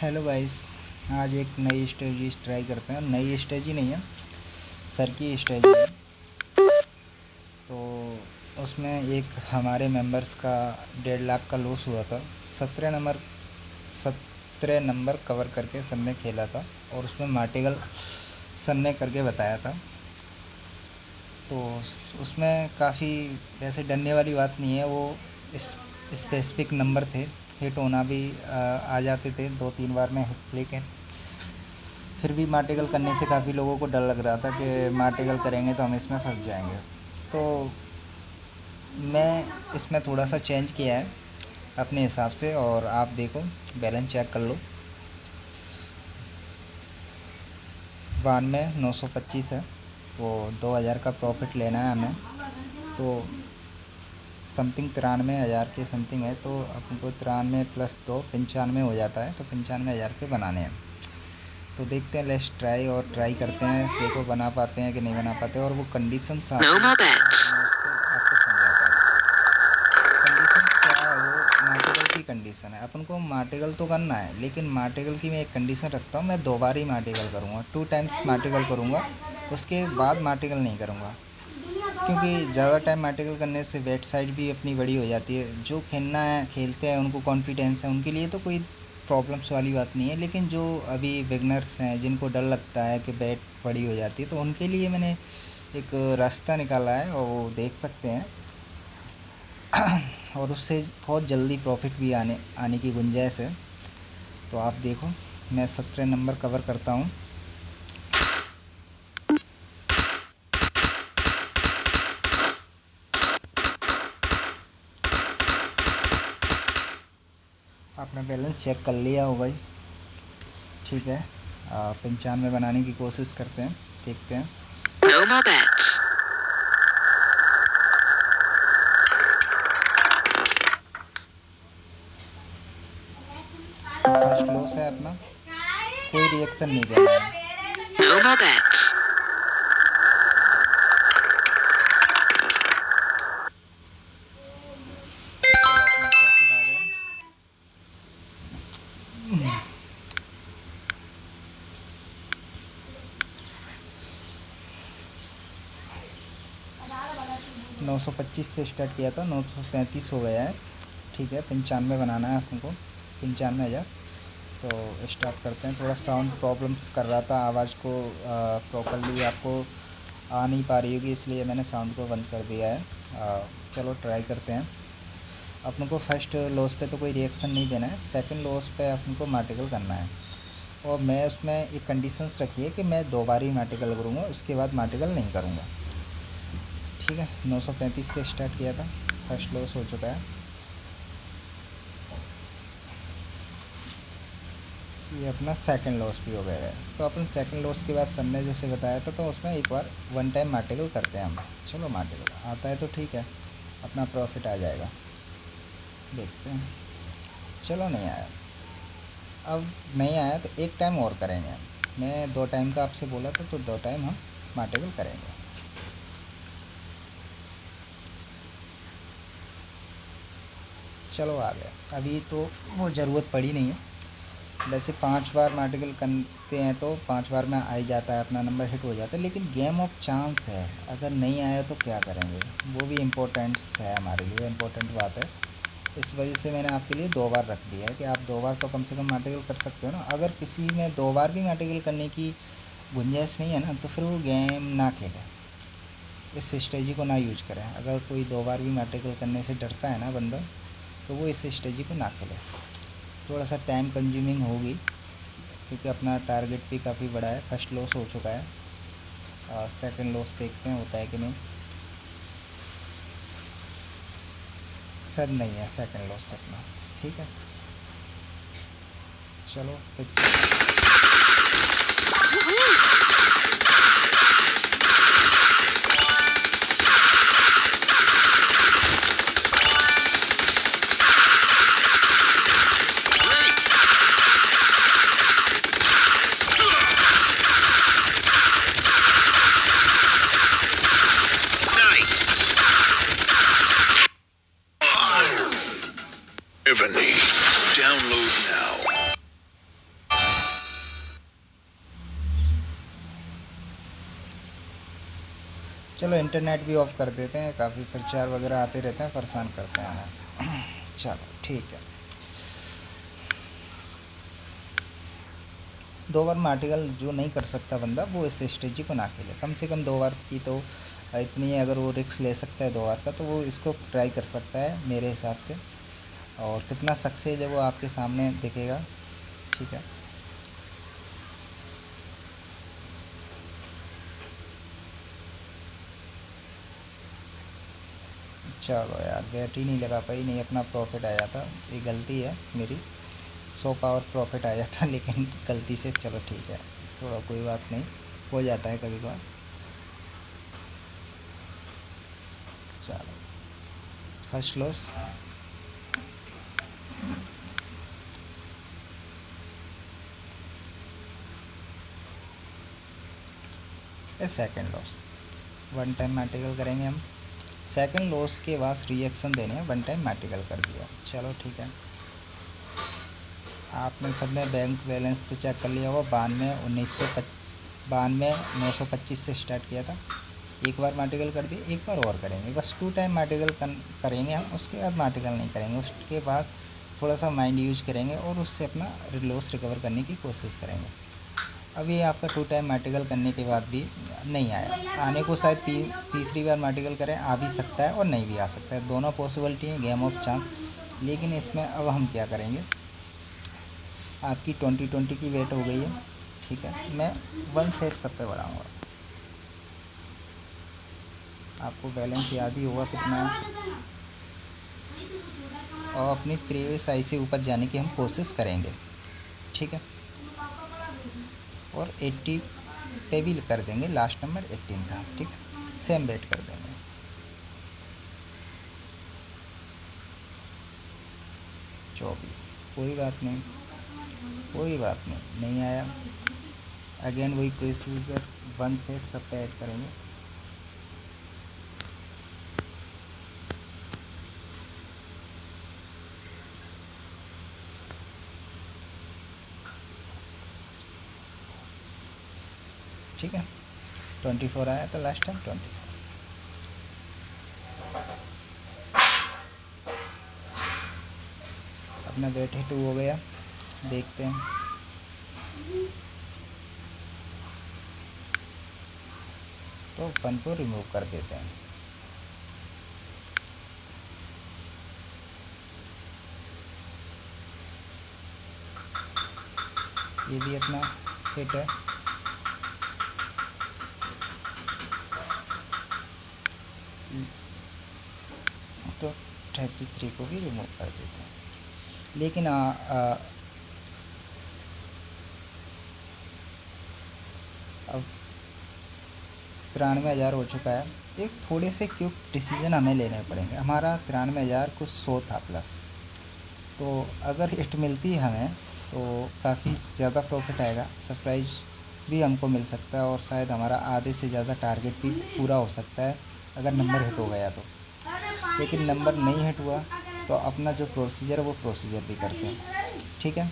Hello guys. आज एक नई स्ट्रेटजी ट्राई करते हैं। नई स्ट्रेटजी नहीं है, सर की स्ट्रेटजी है। तो उसमें एक हमारे मेंबर्स का 1.5 लाख का लॉस हुआ था। 17 नंबर कवर करके सर ने खेला था और उसमें मार्टिगल सर ने करके बताया था। तो उसमें काफ़ी वैसे डरने वाली बात नहीं है। वो इस स्पेसिफिक नंबर थे, हिट होना भी आ जाते थे 2-3 बार में, लेकिन फिर भी मार्टिगल करने से काफ़ी लोगों को डर लग रहा था कि मार्टिगल करेंगे तो हम इसमें फंस जाएंगे। तो मैं इसमें थोड़ा सा चेंज किया है अपने हिसाब से, और आप देखो बैलेंस चेक कर लो। 92,925 है, वो 2,000 का प्रॉफिट लेना है हमें। तो समथिंग 93,000 के समथिंग है, तो अपन को 93 + 2 95 हो जाता है। तो 95,000 के बनाने हैं। तो देखते हैं, लेट्स ट्राई और ट्राई करते हैं, देखो बना पाते हैं कि नहीं बना पाते। और वो कंडीशंस आपको समझाता हूँ। कंडीशंस क्या है, वो मार्टिगल की कंडीशन है। अपन को मार्टिगल तो करना है, लेकिन मार्टिगल की मैं एक कंडीशन रखता हूँ, मैं 2 बार ही मार्टिगल करूँगा, 2 टाइम्स मार्टिगल करूँगा, उसके बाद मार्टिगल नहीं करूँगा। क्योंकि ज़्यादा टाइम मार्टिगल करने से बैट साइड भी अपनी बड़ी हो जाती है। जो खेलना है खेलते हैं, उनको कॉन्फिडेंस है, उनके लिए तो कोई प्रॉब्लम्स वाली बात नहीं है। लेकिन जो अभी बिगनर्स हैं, जिनको डर लगता है कि बैट बड़ी हो जाती है, तो उनके लिए मैंने एक रास्ता निकाला है और वो देख सकते हैं। और उससे बहुत जल्दी प्रॉफिट भी आने की गुंजाइश है। तो आप देखो, मैं 17 नंबर कवर करता हूँ। आपने बैलेंस चेक कर लिया होगा ही, ठीक है। 95 बनाने की कोशिश करते हैं, देखते हैं। No more bets. First loss है अपना, कोई रिएक्शन नहीं देना है। No more bets. 925 से स्टार्ट किया था, 935 हो गया है, ठीक है। 95 बनाना है आपको, 95,000। तो स्टार्ट करते हैं। थोड़ा साउंड प्रॉब्लम्स कर रहा था, आवाज़ को प्रॉपरली आपको आ नहीं पा रही होगी, इसलिए मैंने साउंड को बंद कर दिया है। चलो ट्राई करते हैं। अपन को फर्स्ट लॉस पे तो कोई रिएक्शन नहीं देना है, सेकंड लॉस पे अपन को मार्टिकल करना है। और मैं उसमें एक कंडीशंस रखी है कि मैं 2 बार ही मार्टिकल करूँगा, उसके बाद मार्टिकल नहीं करूँगा, ठीक है। 935 से स्टार्ट किया था, फर्स्ट लॉस हो चुका है। ये अपना सेकंड लॉस भी हो गया है। तो अपन सेकंड लॉस के बाद सर ने जैसे बताया था, तो उसमें एक बार वन टाइम मार्टिकल करते हैं हम। चलो मार्टिकल आता है तो ठीक है, अपना प्रॉफिट आ जाएगा, देखते हैं। चलो नहीं आया, अब नहीं आया तो एक टाइम और करेंगे। मैं 2 टाइम का आपसे बोला था, तो 2 टाइम हम मार्टिकल करेंगे। चलो आ गया। अभी तो वो ज़रूरत पड़ी नहीं है, वैसे 5 बार मार्टिकल करते हैं तो 5 बार में आ ही जाता है, अपना नंबर हिट हो जाता है। लेकिन गेम ऑफ चांस है, अगर नहीं आया तो क्या करेंगे, वो भी इम्पोर्टेंट्स है हमारे लिए, इम्पोर्टेंट बात है। इस वजह से मैंने आपके लिए 2 बार रख दिया है कि आप 2 बार तो कम से कम मार्टिकल कर सकते हो ना। अगर किसी में 2 बार भी मार्टिकल करने की गुंजाइश नहीं है ना, तो फिर वो गेम ना खेले, इस स्ट्रेटजी को ना यूज करें। अगर कोई 2 बार भी मार्टिकल करने से डरता है ना बंदा, तो वो इस स्ट्रेटजी को ना खेले। थोड़ा सा टाइम कंज्यूमिंग होगी, क्योंकि अपना टारगेट भी काफ़ी बड़ा है। फर्स्ट लॉस हो चुका है, और सेकंड लॉस देखते हैं होता है कि नहीं। सर नहीं है सेकंड लॉस अपना, ठीक है। चलो फिर Download now. चलो इंटरनेट भी ऑफ कर देते हैं, काफ़ी प्रचार वगैरह आते रहते हैं, परेशान करते हैं हमें। चलो ठीक है। 2 बार मार्टिकल जो नहीं कर सकता बंदा वो इस स्ट्रेटजी को ना खेले, कम से कम 2 बार की तो इतनी है। अगर वो रिस्क ले सकता है 2 बार का तो वो इसको ट्राई कर सकता है मेरे हिसाब से। और कितना सक्सेस है वो आपके सामने दिखेगा। ठीक है, चलो यार बैट ही नहीं लगा पाई, नहीं अपना प्रॉफिट आ जाता। ये गलती है मेरी, 100 पावर प्रॉफिट आ जाता लेकिन गलती से। चलो ठीक है, थोड़ा कोई बात नहीं, हो जाता है कभी कभार। चलो first loss. Second loss, one time मैटिकल करेंगे हम। सेकंड लॉस के बाद रिएक्शन देने हैं, वन टाइम मैटिकल कर दिया। चलो ठीक है, आपने सबने बैंक बैलेंस तो चेक कर लिया होगा। 92 925 से स्टार्ट किया था। एक बार मार्टिकल कर दिए, एक बार और करेंगे, बस 2 टाइम मार्टिकल करेंगे हम। उसके बाद मार्टिकल नहीं करेंगे, उसके बाद थोड़ा सा माइंड यूज करेंगे और उससे अपना लॉस रिकवर करने की कोशिश करेंगे। अभी आपका 2 टाइम मार्टिकल करने के बाद भी नहीं आया, आने को शायद तीसरी बार मार्टिकल करें, आ भी सकता है और नहीं भी आ सकता है, दोनों पॉसिबिलिटी है, गेम ऑफ चांस। लेकिन इसमें अब हम क्या करेंगे, आपकी 20 की वेट हो गई है। ठीक है, मैं 1 सेट सब पे बढ़ाऊँगा। आपको बैलेंस याद ही होगा कितना है, और अपनी प्रीवियस आई से ऊपर जाने की हम कोशिश करेंगे। ठीक है, और 80 पे भी कर देंगे, लास्ट नंबर 18 था। ठीक है, सेम बेट कर देंगे। 24, कोई बात नहीं, कोई बात नहीं, नहीं आया। अगेन वही प्रोसीजर, 1 सेट सब पे ऐड करेंगे। ठीक है, 24 आया था लास्ट टाइम, 24। अपना बेट हिट हो गया, देखते हैं। तो 1 को रिमूव कर देते हैं। ये भी अपना हिट है। तो 33 को भी रिमूव कर देते हैं। लेकिन अब 93,000 हो चुका है। एक थोड़े से क्विक डिसीजन हमें लेने पड़ेंगे। हमारा 93,000 कुछ 100 था प्लस, तो अगर हिट मिलती है हमें तो काफ़ी ज़्यादा प्रॉफिट आएगा, सरप्राइज भी हमको मिल सकता है, और शायद हमारा आधे से ज़्यादा टारगेट भी पूरा हो सकता है अगर नंबर हिट हो गया तो। लेकिन नंबर नहीं हिट हुआ तो अपना जो प्रोसीजर है वो प्रोसीजर भी करते हैं। ठीक है,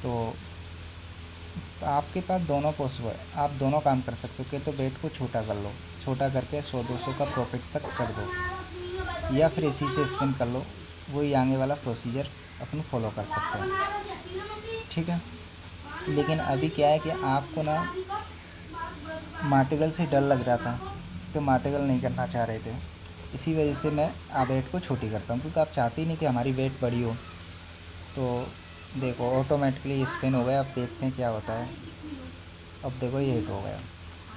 तो आपके पास दोनों पॉसिबल है, आप दोनों काम कर सकते हो कि तो बेट को छोटा कर लो, छोटा करके 100-200 का प्रॉफिट तक कर दो, या फिर इसी से स्पिन कर लो, वही आगे वाला प्रोसीजर अपन फॉलो कर सकते हैं। ठीक है, लेकिन अभी क्या है कि आपको ना मार्टिकल से डर लग रहा था, तो मार्टिकल नहीं करना चाह रहे थे, इसी वजह से मैं वेट को छोटी करता हूँ, क्योंकि आप चाहते ही नहीं कि हमारी वेट बड़ी हो। तो देखो ऑटोमेटिकली स्पिन हो गया, अब देखते हैं क्या होता है। अब देखो ये हिट हो गया,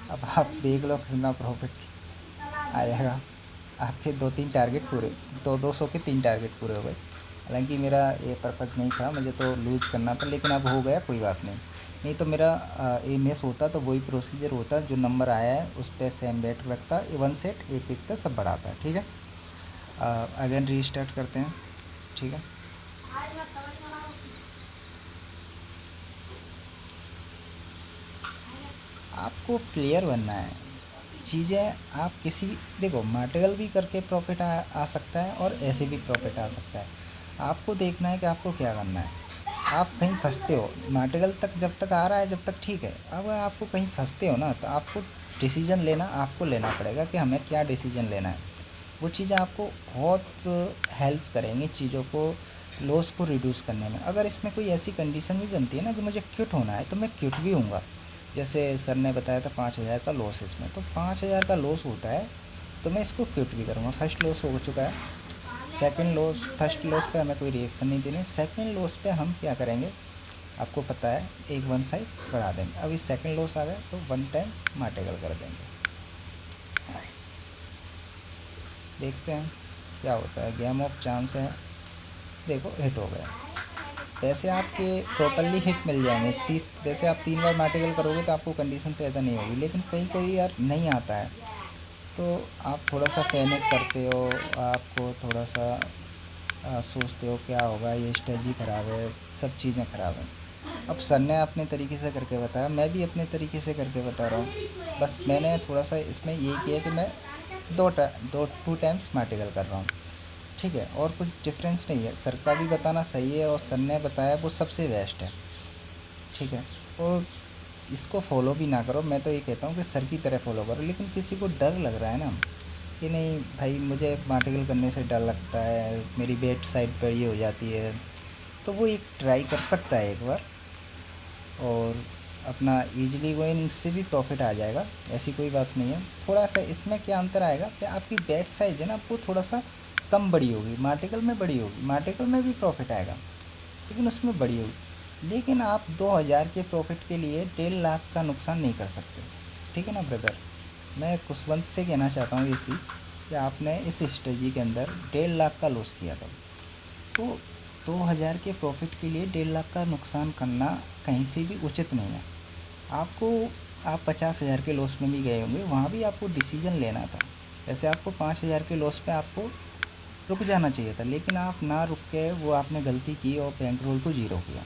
अब आप देख लो कितना प्रॉफिट आएगा। आपके 2-3 टारगेट पूरे, 200 के 3 टारगेट पूरे हो गए। हालांकि मेरा ये पर्पज़ नहीं था, मुझे तो लूज करना था, लेकिन अब हो गया, कोई बात नहीं। नहीं तो मेरा ये मिस होता तो वही प्रोसीजर होता, जो नंबर आया है उस पर सेम बेट रखता, 1 सेट एक एक पे सब बढ़ाता है। ठीक है, अगेन रीस्टार्ट करते हैं। ठीक है, आपको प्लेयर बनना है। चीज़ें आप किसी भी, देखो मार्टिकल भी करके प्रॉफिट आ सकता है और ऐसे भी प्रॉफिट आ सकता है। आपको देखना है कि आपको क्या करना है। आप कहीं फंसते हो, मार्टिकल तक जब तक आ रहा है जब तक ठीक है, अगर आपको कहीं फंसते हो ना, तो आपको डिसीजन लेना आपको लेना पड़ेगा कि हमें क्या डिसीजन लेना है। वो चीज़ें आपको बहुत हेल्प करेंगी चीज़ों को, लॉस को रिड्यूस करने में। अगर इसमें कोई ऐसी कंडीशन भी बनती है ना कि मुझे क्विट होना है, तो मैं क्विट भी हूँगा। जैसे सर ने बताया था 5,000 का लॉस इसमें, तो 5,000 का लॉस होता है तो मैं इसको क्विट भी करूँगा। फर्स्ट लॉस हो चुका है, सेकंड लॉस, फर्स्ट लॉस पे हमें कोई रिएक्शन नहीं देनी। सेकंड लॉस पे हम क्या करेंगे, आपको पता है, एक वन साइड बढ़ा देंगे। अभी सेकंड लॉस आ गया तो वन टाइम मार्टेगल कर देंगे। देखते हैं क्या होता है। गेम ऑफ चांस है, देखो हिट हो गया। पैसे आपके प्रॉपरली हिट मिल जाएंगे। 30 वैसे आप 3 बार मार्टिकल करोगे तो आपको कंडीशन पैदा नहीं होगी, लेकिन कहीं कहीं यार नहीं आता है तो आप थोड़ा सा पैनिक करते हो, आपको थोड़ा सा सोचते हो क्या होगा, ये स्ट्रेटजी ख़राब है, सब चीज़ें ख़राब हैं। अब सर ने अपने तरीके से करके बताया, मैं भी अपने तरीके से करके बता रहा हूँ। बस मैंने थोड़ा सा इसमें ये किया कि मैं टू टाइम्स मार्टिकल कर रहा हूँ, ठीक है, और कुछ डिफरेंस नहीं है। सर का भी बताना सही है और सर ने बताया वो सबसे बेस्ट है, ठीक है। और इसको फॉलो भी ना करो, मैं तो ये कहता हूँ कि सर की तरह फॉलो करो। लेकिन किसी को डर लग रहा है ना कि नहीं भाई मुझे मार्टिकल करने से डर लगता है, मेरी बेट साइड पर ये हो जाती है, तो वो एक ट्राई कर सकता है एक बार, और अपना ईजिली गोइंग से भी प्रॉफिट आ जाएगा। ऐसी कोई बात नहीं है। थोड़ा सा इसमें क्या अंतर आएगा कि आपकी बेट साइज है ना, वो थोड़ा सा कम बड़ी होगी, मार्टिकल में बड़ी होगी। मार्टिकल में भी प्रॉफिट आएगा लेकिन उसमें बड़ी होगी। लेकिन आप 2,000 के प्रॉफिट के लिए 1.5 लाख का नुकसान नहीं कर सकते, ठीक है ना ब्रदर। मैं कुशवंत से कहना चाहता हूँ इसी कि आपने इस स्ट्रेटजी के अंदर 1.5 लाख का लॉस किया था, तो 2,000 के प्रॉफिट के लिए 1.5 लाख का नुकसान करना कहीं से भी उचित नहीं है। आपको, आप 50,000 के लॉस में भी गए होंगे, वहाँ भी आपको डिसीजन लेना था। जैसे आपको 5,000 के लॉस पे आपको रुक जाना चाहिए था, लेकिन आप ना रुक के वो आपने गलती की और बैंक रोल को ज़ीरो किया,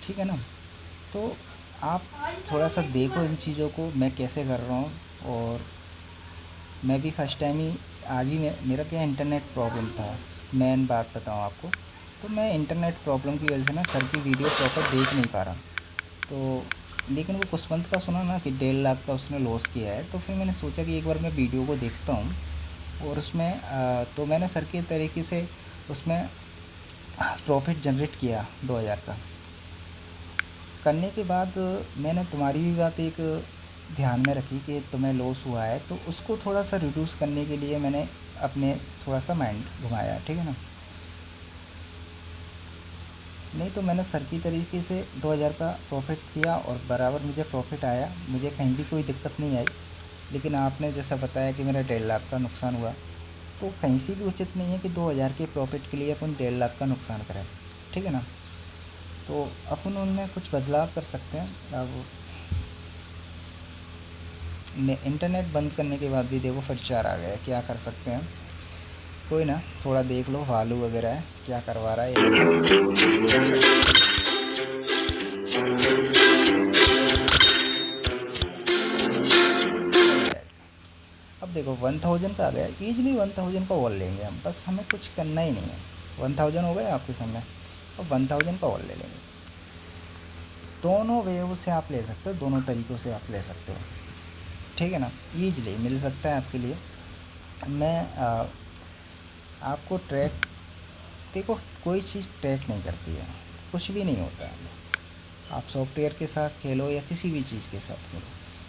ठीक है ना। तो आप थोड़ा सा देखो इन चीज़ों को मैं कैसे कर रहा हूँ। और मैं भी फर्स्ट टाइम ही, आज ही मेरा क्या इंटरनेट प्रॉब्लम था, मेन बात बताऊँ आपको, तो मैं इंटरनेट प्रॉब्लम की वजह से ना सर की वीडियो प्रॉपर देख नहीं पा रहा। तो लेकिन वो कुशवंत का सुना ना कि 1.5 लाख का उसने लॉस किया है, तो फिर मैंने सोचा कि एक बार मैं वीडियो को देखता हूँ। और उसमें तो मैंने सर के तरीके से उसमें प्रॉफिट जनरेट किया 2,000 का। करने के बाद मैंने तुम्हारी भी बात एक ध्यान में रखी कि तुम्हें लॉस हुआ है, तो उसको थोड़ा सा रिड्यूस करने के लिए मैंने अपने थोड़ा सा माइंड घुमाया, ठीक है ना। नहीं तो मैंने सर की तरीके से 2,000 का प्रॉफिट किया और बराबर मुझे प्रॉफिट आया, मुझे कहीं भी कोई दिक्कत नहीं आई। लेकिन आपने जैसा बताया कि मेरा 1.5 लाख का नुकसान हुआ, तो कहीं से भी उचित नहीं है कि 2,000 के प्रॉफिट के लिए अपन 1.5 लाख का नुकसान करें, ठीक है ना। तो अपन उनमें कुछ बदलाव कर सकते हैं। अब इंटरनेट बंद करने के बाद भी देखो फिर 4 आ गया, क्या कर सकते हैं। कोई ना, थोड़ा देख लो भालू वगैरह है क्या करवा रहा है। अब देखो 1,000 का आ गया, ईजिली 1,000 का वॉल लेंगे हम, बस हमें कुछ करना ही नहीं है। 1,000 हो गया आपके सामने, और 1,000 का वॉल ले लेंगे। दोनों वे से आप ले सकते हो, दोनों तरीक़ों से आप ले सकते हो, ठीक है ना। ईजिली मिल सकता है आपके लिए। मैं आपको ट्रैक, देखो कोई चीज़ ट्रैक नहीं करती है, कुछ भी नहीं होता है। आप सॉफ्टवेयर के साथ खेलो या किसी भी चीज़ के साथ खेलो,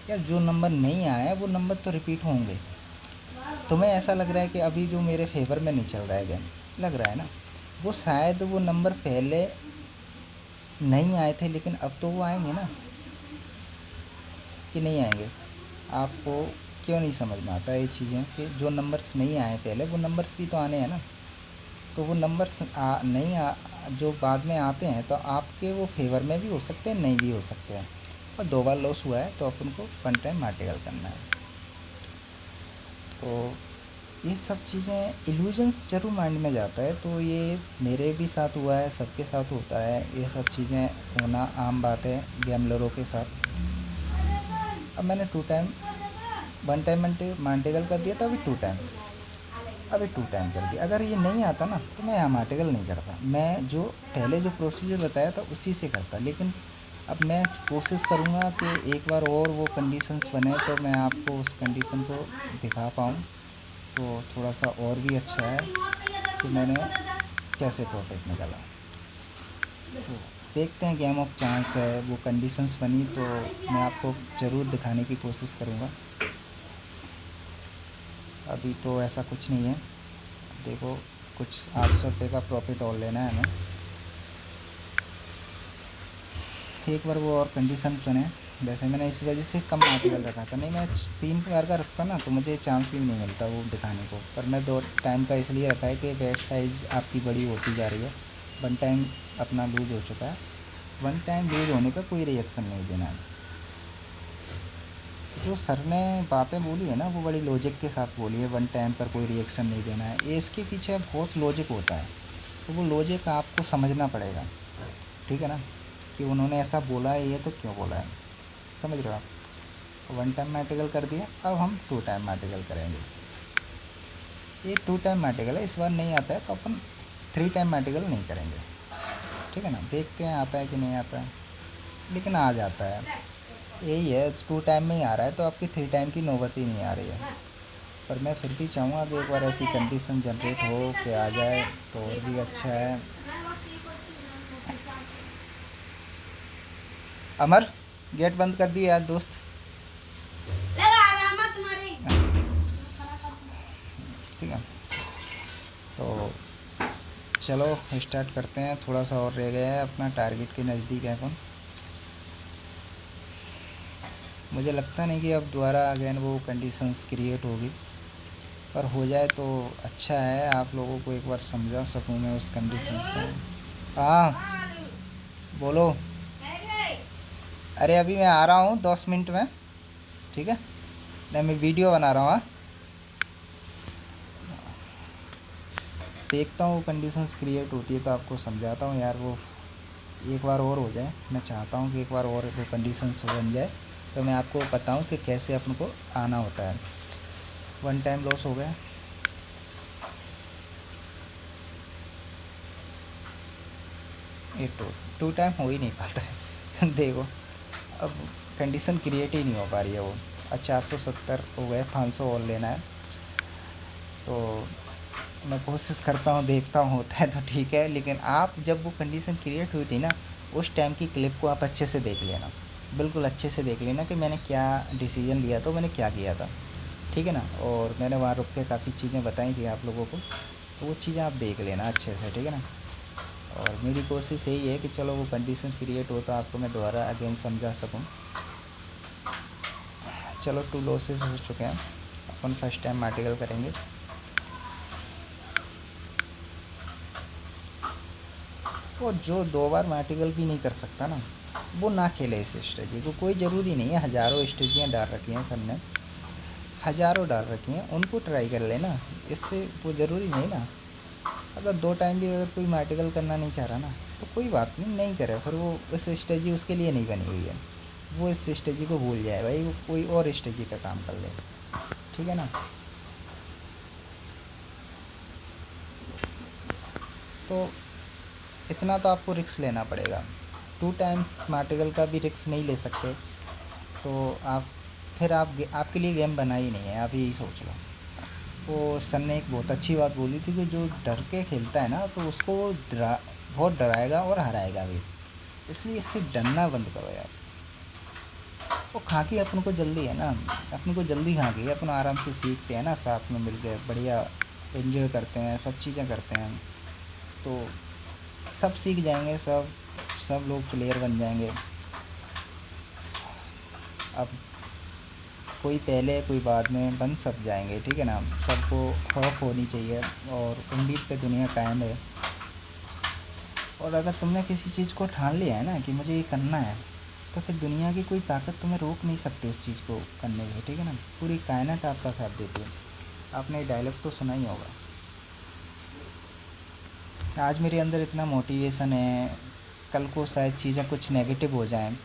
यार जो नंबर नहीं आया है वो नंबर तो रिपीट होंगे। तुम्हें ऐसा लग रहा है कि अभी जो मेरे फेवर में नहीं चल रहा है गेम, लग रहा है ना, वो शायद वो नंबर पहले नहीं आए थे, लेकिन अब तो वो आएंगे ना, कि नहीं आएंगे। आपको क्यों नहीं समझ में आता ये चीज़ें कि जो नंबर्स नहीं आए पहले वो नंबर्स भी तो आने हैं ना। तो वो नंबर्स जो बाद में आते हैं तो आपके वो फेवर में भी हो सकते हैं, नहीं भी हो सकते हैं। और 2 बार लॉस हुआ है तो अपन को वन टाइम मार्टिकल करना है। तो ये सब चीज़ें इल्यूजन्स ज़रूर माइंड में जाता है, तो ये मेरे भी साथ हुआ है, सबके साथ होता है, ये सब चीज़ें होना आम बात है गैम्बलरों के साथ। अब मैंने 2 टाइम, 1 टाइम मार्टिकल कर दिया था, अभी 2 टाइम कर दिया। अगर ये नहीं आता ना तो मैं यहाँ मार्टिकल नहीं करता, मैं जो पहले जो प्रोसीजर बताया था उसी से करता। लेकिन अब मैं कोशिश करूँगा कि एक बार और वो कंडीशंस बने तो मैं आपको उस कंडीशन को दिखा पाऊँ, तो थोड़ा सा और भी अच्छा है कि मैंने कैसे प्रॉफिट निकाला। तो देखते हैं, गेम ऑफ चांस है, वो कंडीशंस बनी तो मैं आपको ज़रूर दिखाने की कोशिश करूँगा। अभी तो ऐसा कुछ नहीं है। देखो, कुछ 800 रुपये का प्रॉफिट और लेना है हमें। एक बार वो और कंडीशन सुने। वैसे मैंने इस वजह से कम आर्टिकल रखा था, नहीं मैं 3 बार का रखता ना तो मुझे चांस भी नहीं मिलता वो दिखाने को, पर मैं 2 टाइम का इसलिए रखा है कि बैट साइज़ आपकी बड़ी होती जा रही है। 1 टाइम अपना लूज हो चुका है। 1 टाइम लूज होने पर कोई रिएक्शन नहीं देना है। जो सर ने बातें बोली है ना, वो बड़ी लॉजिक के साथ बोली है। 1 टाइम पर कोई रिएक्शन नहीं देना है, ये इसके पीछे बहुत लॉजिक होता है। तो वो लॉजिक आपको समझना पड़ेगा, ठीक है ना, कि उन्होंने ऐसा बोला है, ये तो क्यों बोला है। समझ रहे हो आप। 1 टाइम आर्टिकल कर दिया, अब हम 2 टाइम आर्टिकल करेंगे। ये 2 टाइम आर्टिकल है, इस बार नहीं आता है तो अपन 3 टाइम आर्टिकल नहीं करेंगे, ठीक है ना। देखते हैं आता है कि नहीं आता है, लेकिन आ जाता है। यही है, 2 टाइम में ही आ रहा है तो आपकी 3 टाइम की नौबत ही नहीं आ रही है। पर मैं फिर भी चाहूँगा कि एक बार ऐसी कंडीशन जनरेट हो कि आ जाए तो और भी अच्छा है। अमर, गेट बंद कर दिया यार दोस्त। ठीक है, तो चलो स्टार्ट करते हैं। थोड़ा सा और रह गया है, अपना टारगेट के नज़दीक है अपन। मुझे लगता नहीं कि अब दोबारा अगेन वो कंडीशंस क्रिएट होगी, पर हो जाए तो अच्छा है। आप लोगों को एक बार समझा सकूं मैं उस कंडीशंस को। हाँ बोलो। अरे अभी मैं आ रहा हूँ 10 मिनट में, ठीक है। नहीं, मैं वीडियो बना रहा हूँ। हाँ, देखता हूँ कंडीशंस क्रिएट होती है तो आपको समझाता हूँ यार। वो एक बार और हो जाए, मैं चाहता हूँ कि एक बार और वो कंडीशंस बन जाए तो मैं आपको बताऊँ कि कैसे अपन को आना होता है। 1 टाइम लॉस हो गया। ये 2 टाइम हो ही नहीं पाता है देखो, अब कंडीशन क्रिएट ही नहीं हो पा रही है वो। 470 हो गए, 500 और लेना है। तो मैं कोशिश करता हूँ, देखता हूँ होता है तो ठीक है, लेकिन आप जब वो कंडीशन क्रिएट हुई थी ना, उस टाइम की क्लिप को आप अच्छे से देख लेना, बिल्कुल अच्छे से देख लेना कि मैंने क्या डिसीजन लिया था, मैंने क्या किया था, ठीक है ना। और मैंने वहाँ रुक के काफ़ी चीज़ें बताई थी आप लोगों को, तो वो चीज़ें आप देख लेना अच्छे से, ठीक है ना। और मेरी कोशिश यही है कि चलो वो कंडीशन क्रिएट हो तो आपको मैं दोबारा अगेन समझा सकूँ। चलो 2 लॉसेस हो चुके हैं, अपन फर्स्ट टाइम आर्टिकल करेंगे। वो जो 2 बार आर्टिकल भी नहीं कर सकता ना, वो ना खेले इस स्ट्रेटजी को। कोई ज़रूरी नहीं है, हज़ारों स्ट्रेटजियाँ डाल रखी हैं सब ने, हज़ारों डाल रखी हैं, उनको ट्राई कर लेना। इससे वो ज़रूरी नहीं ना। अगर 2 टाइम भी अगर कोई आर्टिकल करना नहीं चाह रहा ना, तो कोई बात नहीं, नहीं करे, फिर वो इस स्ट्रेटजी उसके लिए नहीं बनी हुई है। वो इस स्ट्रेटजी को भूल जाए भाई, वो कोई और स्ट्रेटजी पे काम कर ले, ठीक है ना। तो इतना तो आपको रिस्क लेना पड़ेगा। 2 टाइम्स आर्टिकल का भी रिस्क नहीं ले सकते तो आप फिर आपके लिए गेम बना ही नहीं है, आप यही सोच लो। वो सर ने एक बहुत अच्छी बात बोली थी कि जो डर के खेलता है ना, तो उसको वो बहुत डराएगा और हराएगा भी। इसलिए इससे डरना बंद करो यार। वो खाकी अपन को जल्दी है ना, अपन को जल्दी खाकी है, अपन आराम से सीखते हैं ना, साथ में मिल के बढ़िया एंजॉय करते हैं, सब चीज़ें करते हैं, तो सब सीख जाएंगे, सब सब लोग प्लेयर बन जाएंगे। अब कोई पहले कोई बाद में बन सब जाएंगे, ठीक है ना। सबको खौफ होनी चाहिए और उम्मीद पे दुनिया कायम है। और अगर तुमने किसी चीज़ को ठान लिया है ना कि मुझे ये करना है, तो फिर दुनिया की कोई ताकत तुम्हें रोक नहीं सकती उस चीज़ को करने से, ठीक है ना। पूरी कायनात आपका साथ देती है। आपने ये डायलॉग तो सुना ही होगा। आज मेरे अंदर इतना मोटिवेशन है, कल को शायद चीज़ें कुछ नेगेटिव हो जाएं,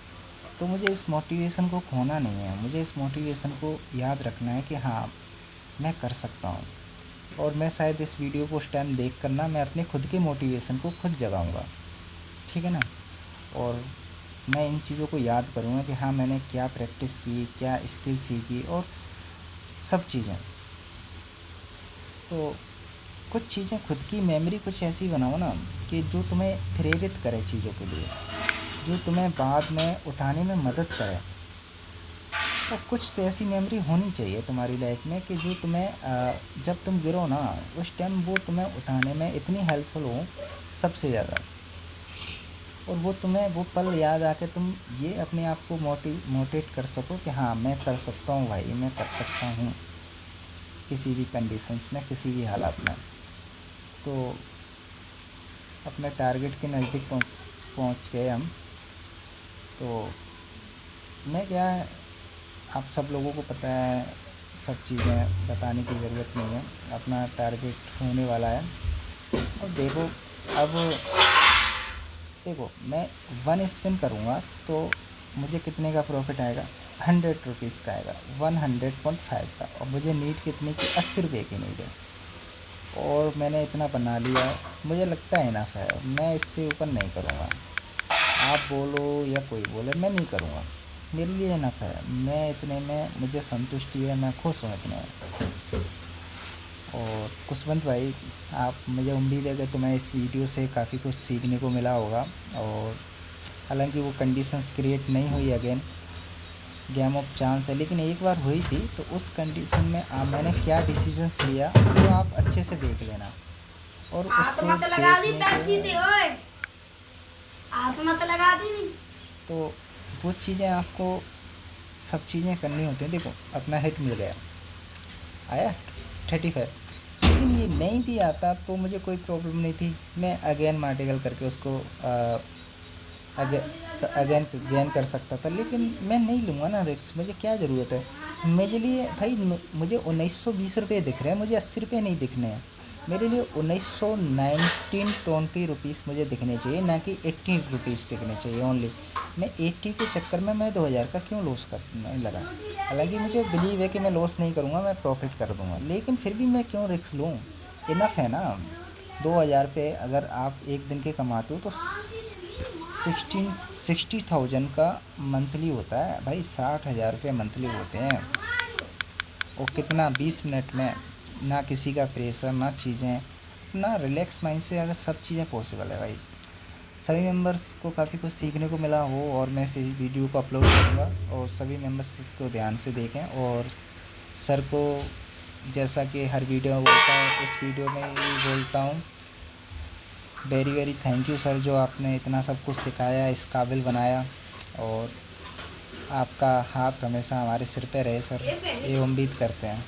तो मुझे इस मोटिवेशन को खोना नहीं है। मुझे इस मोटिवेशन को याद रखना है कि हाँ, मैं कर सकता हूँ। और मैं शायद इस वीडियो को उस टाइम देख कर ना, मैं अपने खुद के मोटिवेशन को खुद जगाऊँगा, ठीक है ना। और मैं इन चीज़ों को याद करूँगा कि हाँ मैंने क्या प्रैक्टिस की, क्या स्किल सीखी और सब चीज़ें। तो कुछ चीज़ें खुद की मेमोरी कुछ ऐसी बनाओ ना कि जो तुम्हें प्रेरित करे चीज़ों के लिए, जो तुम्हें बाद में उठाने में मदद करे। तो कुछ से ऐसी मेमोरी होनी चाहिए तुम्हारी लाइफ में कि जो तुम्हें जब तुम गिरो ना उस टाइम वो तुम्हें उठाने में इतनी हेल्पफुल हो सबसे ज़्यादा, और वो तुम्हें वो पल याद आके तुम ये अपने आप को मोटिवेट कर सको कि हाँ मैं कर सकता हूँ भाई, मैं कर सकता हूँ किसी भी कंडीशंस में, किसी भी हालात में। तो अपने टारगेट के नज़दीक पहुँच गए हम। तो मैं क्या है, आप सब लोगों को पता है, सब चीज़ें बताने की ज़रूरत नहीं है, अपना टारगेट होने वाला है। और देखो मैं 1 स्पिन करूँगा तो मुझे कितने का प्रॉफिट आएगा, 100 रुपीज़ का आएगा, 100.5 का, और मुझे नीड कितनी की, 80 रुपये की नीड है। और मैंने इतना बना लिया है, मुझे लगता है इनफ है, मैं इससे ऊपर नहीं करूँगा। आप बोलो या कोई बोले, मैं नहीं करूँगा, मेरे लिए इनफ है, मैं इतने में मुझे संतुष्टि है, मैं खुश हूँ इतने में। और कुशवंत भाई, आप, मुझे उम्मीद है कि तुम्हें इस वीडियो से काफ़ी कुछ सीखने को मिला होगा। और हालांकि वो कंडीशंस क्रिएट नहीं हुई अगेन, गेम ऑफ चांस है, लेकिन एक बार हुई थी, तो उस कंडीशन में मैंने क्या डिसीजंस लिया तो आप अच्छे से देख लेना। और हाथ उसको मत लगा दी देखने पेप्सी के, दे ओए, हाथ मत लगा दी। तो वो चीज़ें आपको सब चीज़ें करनी होती हैं। देखो अपना हिट मिल गया, आया 35, लेकिन ये नहीं भी आता तो मुझे कोई प्रॉब्लम नहीं थी, मैं अगेन मार्टिकल करके उसको अगेन गेन कर सकता था। लेकिन मैं नहीं लूँगा ना रिस्क, मुझे क्या ज़रूरत है। मेरे लिए भाई मुझे 1920 रुपये दिख रहे हैं, मुझे 80 रुपये नहीं दिखने हैं। मेरे लिए 1920 रुपीज़ मुझे दिखने चाहिए, ना कि 80 रुपीज़ दिखने चाहिए ओनली। मैं 80 के चक्कर में मैं 2000 का क्यों लॉस करने लगा। हालांकि मुझे बिलीव है कि मैं लॉस नहीं करूँगा, मैं प्रॉफिट कर दूँगा, लेकिन फिर भी मैं क्यों रिस्क लूँ। इनफ है ना, 2000 पे अगर आप एक दिन के कमाते हो तो 60,000 का मंथली होता है भाई, 60,000 रुपये मंथली होते हैं। और कितना, 20 मिनट में, ना किसी का प्रेशर, ना चीज़ें, ना रिलैक्स माइंड से अगर सब चीज़ें पॉसिबल है भाई। सभी मेंबर्स को काफ़ी कुछ सीखने को मिला हो, और मैं इस वीडियो को अपलोड करूँगा, और सभी मेंबर्स इसको ध्यान से देखें। और सर को, जैसा कि हर वीडियो में बोलता हूँ, इस वीडियो में भी बोलता हूँ, very very thank you sir, जो आपने इतना सब कुछ सिखाया, इस काबिल बनाया। और आपका हाथ हमेशा हमारे सिर पे रहे सर, ये उम्मीद करते हैं।